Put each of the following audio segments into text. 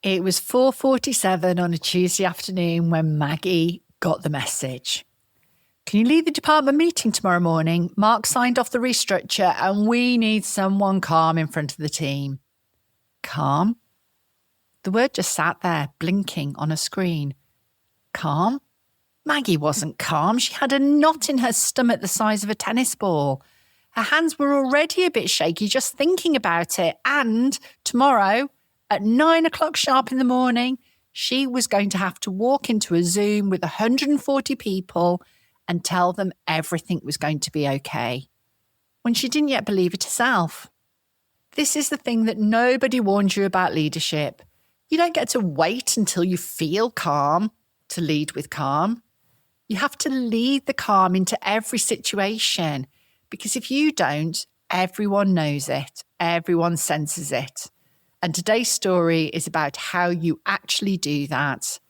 It was 4:47 on a Tuesday afternoon when Maggie got the message. Can you lead the department meeting tomorrow morning? Mark signed off the restructure and we need someone calm in front of the team. Calm? The word just sat there, blinking on a screen. Calm? Maggie wasn't calm. She had a knot in her stomach the size of a tennis ball. Her hands were already a bit shaky just thinking about it. And tomorrow, at 9 o'clock sharp in the morning, she was going to have to walk into a Zoom with 140 people and tell them everything was going to be okay, when she didn't yet believe it herself. This is the thing that nobody warned you about leadership. You don't get to wait until you feel calm to lead with calm. You have to lead the calm into every situation, because if you don't, everyone knows it, everyone senses it. And today's story is about how you actually do that.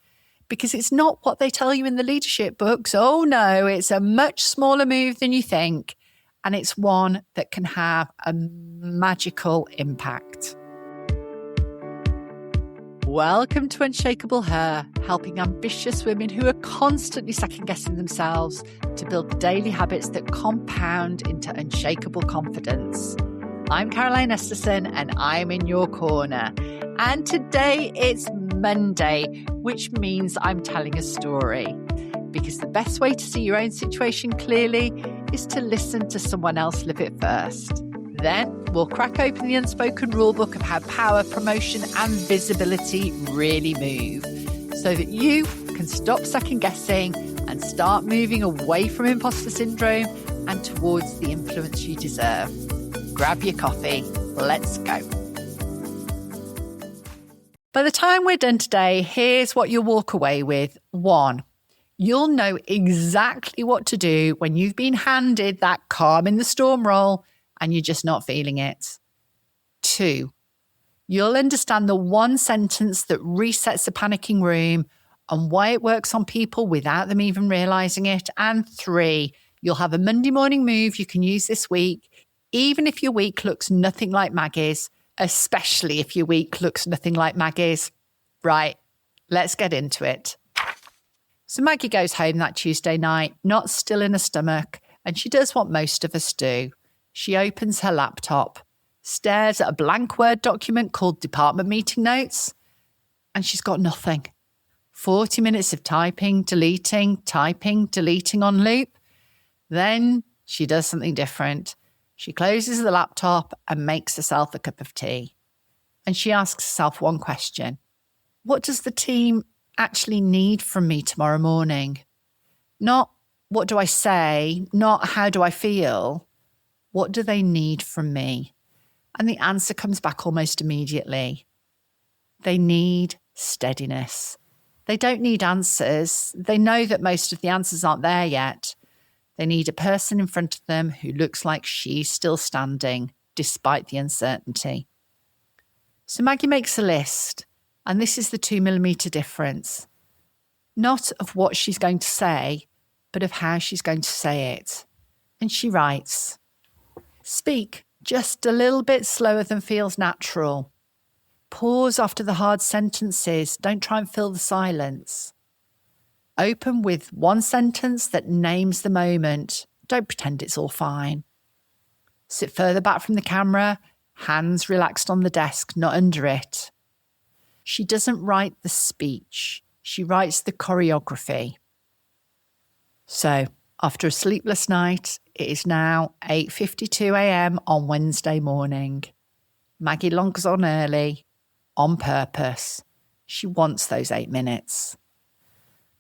Because it's not what they tell you in the leadership books. Oh no, it's a much smaller move than you think. And it's one that can have a magical impact. Welcome to Unshakable Her, helping ambitious women who are constantly second-guessing themselves to build the daily habits that compound into unshakable confidence. I'm Caroline Esterson and I'm in your corner. And today it's Monday, which means I'm telling a story. Because the best way to see your own situation clearly is to listen to someone else live it first. Then we'll crack open the unspoken rulebook of how power, promotion and visibility really move, so that you can stop second guessing and start moving away from imposter syndrome and towards the influence you deserve. Grab your coffee. Let's go. By the time we're done today, here's what you'll walk away with. 1, you'll know exactly what to do when you've been handed that calm in the storm role and you're just not feeling it. 2, you'll understand the one sentence that resets the panicking room and why it works on people without them even realizing it. And 3, you'll have a Monday morning move you can use this week, even if your week looks nothing like Maggie's, especially if your week looks nothing like Maggie's. Right, let's get into it. So Maggie goes home that Tuesday night, not still in her stomach, and she does what most of us do. She opens her laptop, stares at a blank Word document called Department Meeting Notes, and she's got nothing. 40 minutes of typing, deleting on loop. Then she does something different. She closes the laptop and makes herself a cup of tea. And she asks herself one question. What does the team actually need from me tomorrow morning? Not what do I say, not how do I feel. What do they need from me? And the answer comes back almost immediately. They need steadiness. They don't need answers. They know that most of the answers aren't there yet. They need a person in front of them who looks like she's still standing despite the uncertainty. So Maggie makes a list, and this is the 2mm difference. Not of what she's going to say, but of how she's going to say it. And she writes, speak just a little bit slower than feels natural. Pause after the hard sentences. Don't try and fill the silence. Open with one sentence that names the moment. Don't pretend it's all fine. Sit further back from the camera, hands relaxed on the desk, not under it. She doesn't write the speech. She writes the choreography. So, after a sleepless night, it is now 8:52 a.m. on Wednesday morning. Maggie logs on early, on purpose. She wants those 8 minutes.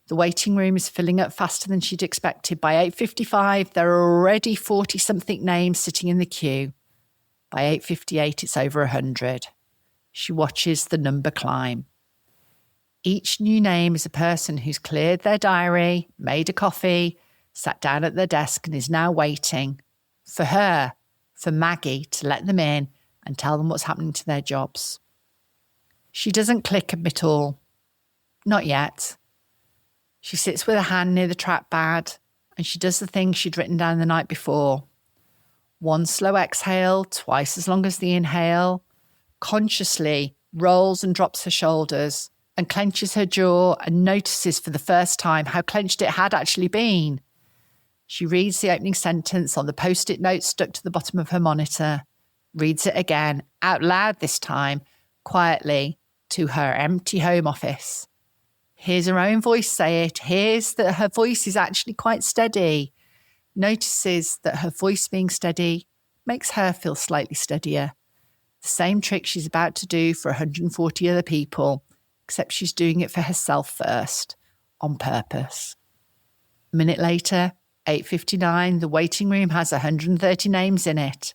The waiting room is filling up faster than she'd expected. By 8:55, there are already 40-something names sitting in the queue. By 8:58, it's over 100. She watches the number climb. Each new name is a person who's cleared their diary, made a coffee, sat down at their desk and is now waiting for her, for Maggie, to let them in and tell them what's happening to their jobs. She doesn't click admit all. Not yet. She sits with her hand near the trackpad and she does the thing she'd written down the night before. One slow exhale, twice as long as the inhale, consciously rolls and drops her shoulders, and clenches her jaw and notices for the first time how clenched it had actually been. She reads the opening sentence on the post-it note stuck to the bottom of her monitor, reads it again, out loud this time, quietly, to her empty home office. Hears her own voice say it, hears that her voice is actually quite steady, notices that her voice being steady makes her feel slightly steadier. The same trick she's about to do for 140 other people, except she's doing it for herself first, on purpose. A minute later, 8:59, the waiting room has 130 names in it.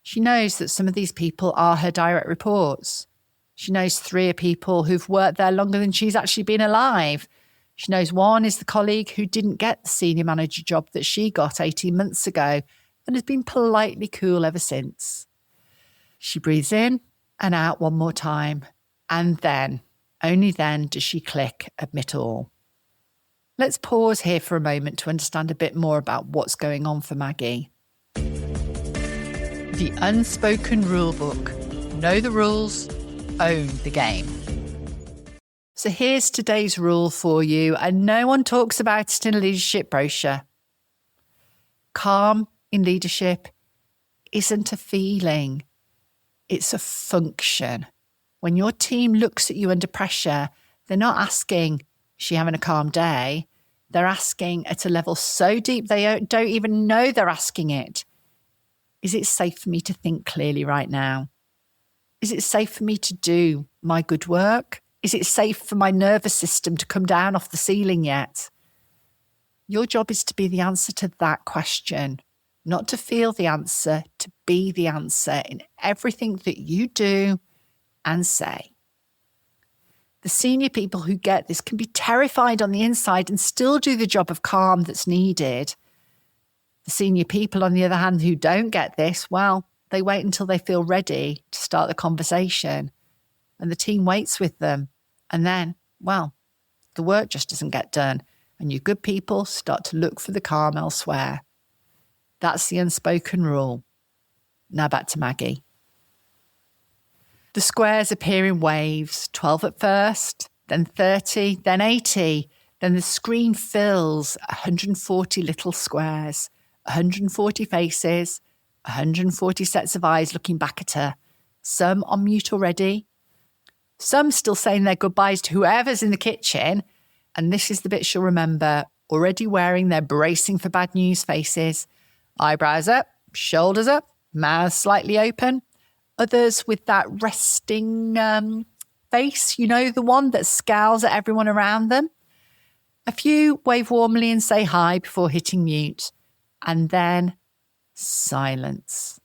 She knows that some of these people are her direct reports. She knows 3 are people who've worked there longer than she's actually been alive. She knows 1 is the colleague who didn't get the senior manager job that she got 18 months ago and has been politely cool ever since. She breathes in and out one more time, and then, only then, does she click admit all. Let's pause here for a moment to understand a bit more about what's going on for Maggie. The unspoken rule book. Know the rules, own the game. So here's today's rule for you, and no one talks about it in a leadership brochure. Calm in leadership isn't a feeling, it's a function. When your team looks at you under pressure, they're not asking, is she having a calm day? They're asking at a level so deep they don't even know they're asking it. Is it safe for me to think clearly right now? Is it safe for me to do my good work? Is it safe for my nervous system to come down off the ceiling yet? Your job is to be the answer to that question, not to feel the answer, to be the answer in everything that you do and say. The senior people who get this can be terrified on the inside and still do the job of calm that's needed. The senior people, on the other hand, who don't get this, well, they wait until they feel ready to start the conversation. And the team waits with them. And then, well, the work just doesn't get done. And you good people start to look for the calm elsewhere. That's the unspoken rule. Now back to Maggie. The squares appear in waves, 12 at first, then 30, then 80. Then the screen fills 140 little squares, 140 faces, 140 sets of eyes looking back at her. Some on mute already. Some still saying their goodbyes to whoever's in the kitchen. And this is the bit she'll remember, already wearing their bracing for bad news faces. Eyebrows up, shoulders up, mouths slightly open. Others with that resting face, you know, the one that scowls at everyone around them. A few wave warmly and say hi before hitting mute. And then silence.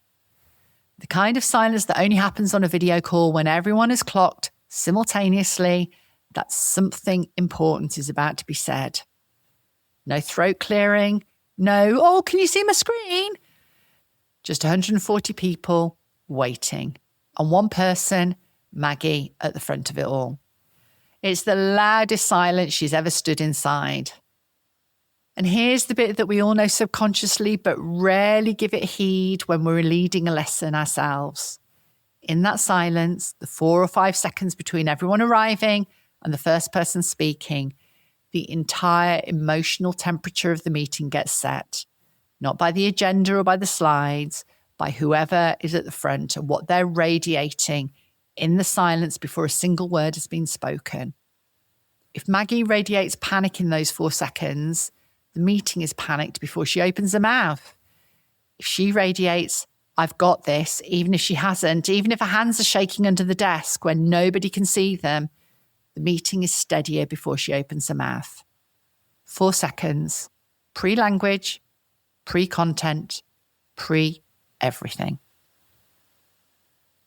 The kind of silence that only happens on a video call when everyone is clocked simultaneously that something important is about to be said. No throat clearing. No, oh, can you see my screen? Just 140 people waiting. And one person, Maggie, at the front of it all. It's the loudest silence she's ever stood inside. And here's the bit that we all know subconsciously, but rarely give it heed when we're leading a lesson ourselves. In that silence, the 4 or 5 seconds between everyone arriving and the first person speaking, the entire emotional temperature of the meeting gets set. Not by the agenda or by the slides, by whoever is at the front and what they're radiating in the silence before a single word has been spoken. If Maggie radiates panic in those 4 seconds, the meeting is panicked before she opens her mouth. If she radiates, I've got this, even if she hasn't, even if her hands are shaking under the desk where nobody can see them, the meeting is steadier before she opens her mouth. 4 seconds, pre-language, pre-content, pre-everything.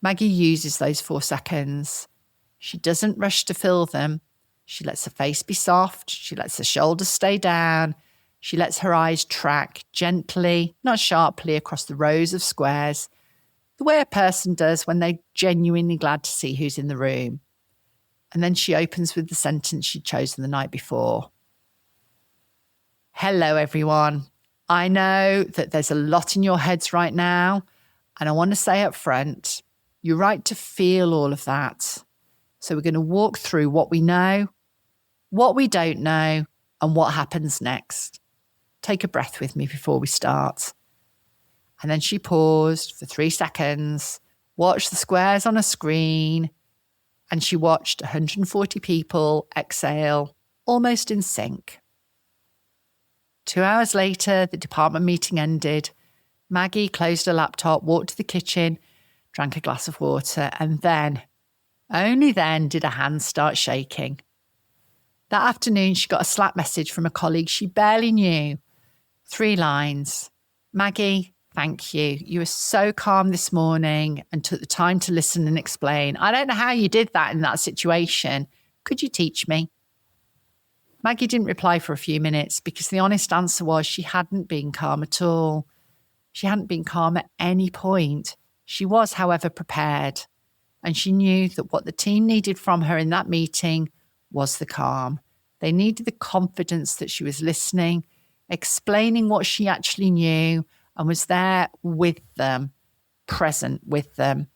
Maggie uses those 4 seconds. She doesn't rush to fill them. She lets her face be soft. She lets her shoulders stay down. She lets her eyes track gently, not sharply, across the rows of squares, the way a person does when they're genuinely glad to see who's in the room. And then she opens with the sentence she'd chosen the night before. Hello, everyone. I know that there's a lot in your heads right now, and I want to say up front, You're right to feel all of that. So we're going to walk through what we know, what we don't know, and what happens next. Take a breath with me before we start. And then she paused for 3 seconds, watched the squares on a screen, and she watched 140 people exhale, almost in sync. 2 hours later, the department meeting ended. Maggie closed her laptop, walked to the kitchen, drank a glass of water, and then, only then, did her hands start shaking. That afternoon, she got a Slack message from a colleague she barely knew. 3 lines. Maggie, thank you. You were so calm this morning and took the time to listen and explain. I don't know how you did that in that situation. Could you teach me? Maggie didn't reply for a few minutes because the honest answer was she hadn't been calm at all. She hadn't been calm at any point. She was, however, prepared. And she knew that what the team needed from her in that meeting was the calm. They needed the confidence that she was listening, explaining what she actually knew, and was there with them, present with them.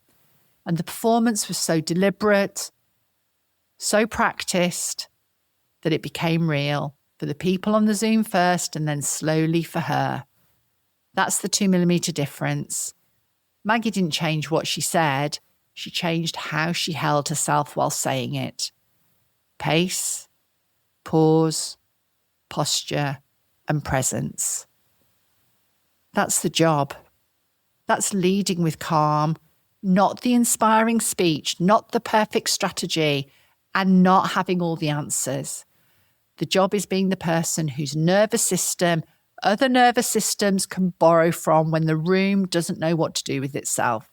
And the performance was so deliberate, so practiced, that it became real for the people on the Zoom first and then slowly for her. That's the 2mm difference. Maggie didn't change what she said. She changed how she held herself while saying it. Pace, pause, posture, and presence. That's the job. That's leading with calm, not the inspiring speech, not the perfect strategy, and not having all the answers. The job is being the person whose nervous system, other nervous systems can borrow from when the room doesn't know what to do with itself.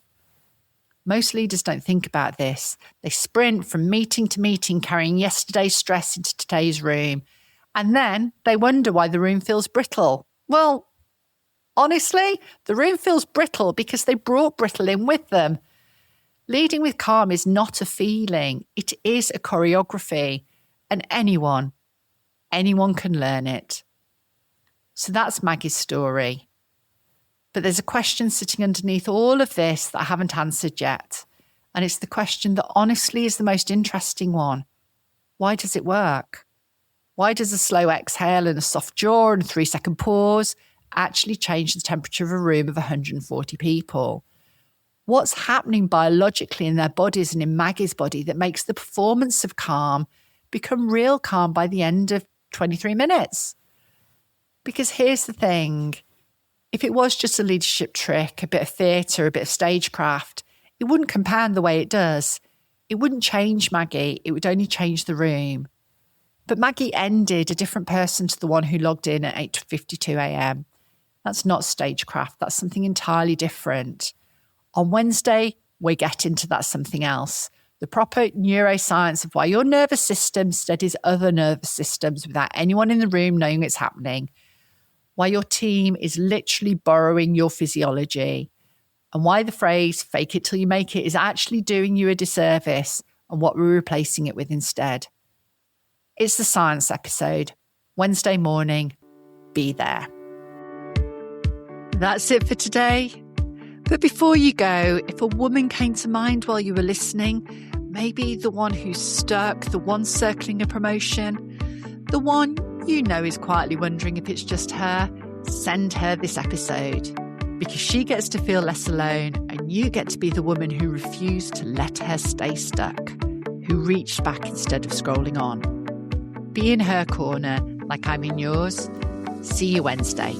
Most leaders don't think about this. They sprint from meeting to meeting, carrying yesterday's stress into today's room. And then they wonder why the room feels brittle. Well, honestly, the room feels brittle because they brought brittle in with them. Leading with calm is not a feeling. It is a choreography. And anyone can learn it. So that's Maggie's story. But there's a question sitting underneath all of this that I haven't answered yet. And it's the question that honestly is the most interesting one. Why does it work? Why does a slow exhale and a soft jaw and a 3-second pause actually change the temperature of a room of 140 people? What's happening biologically in their bodies and in Maggie's body that makes the performance of calm become real calm by the end of 23 minutes? Because here's the thing. If it was just a leadership trick, a bit of theatre, a bit of stagecraft, it wouldn't compound the way it does. It wouldn't change Maggie. It would only change the room. But Maggie ended a different person to the one who logged in at 8:52 a.m. That's not stagecraft. That's something entirely different. On Wednesday, we get into that something else. The proper neuroscience of why your nervous system studies other nervous systems without anyone in the room knowing it's happening. Why your team is literally borrowing your physiology, and why the phrase fake it till you make it is actually doing you a disservice, and what we're replacing it with instead. It's the science episode. Wednesday morning, be there. That's it for today. But before you go, if a woman came to mind while you were listening, maybe the one who's stuck, the one circling a promotion, the one you know is quietly wondering if it's just her, send her this episode. Because she gets to feel less alone and you get to be the woman who refused to let her stay stuck, who reached back instead of scrolling on. Be in her corner like I'm in yours. See you Wednesday.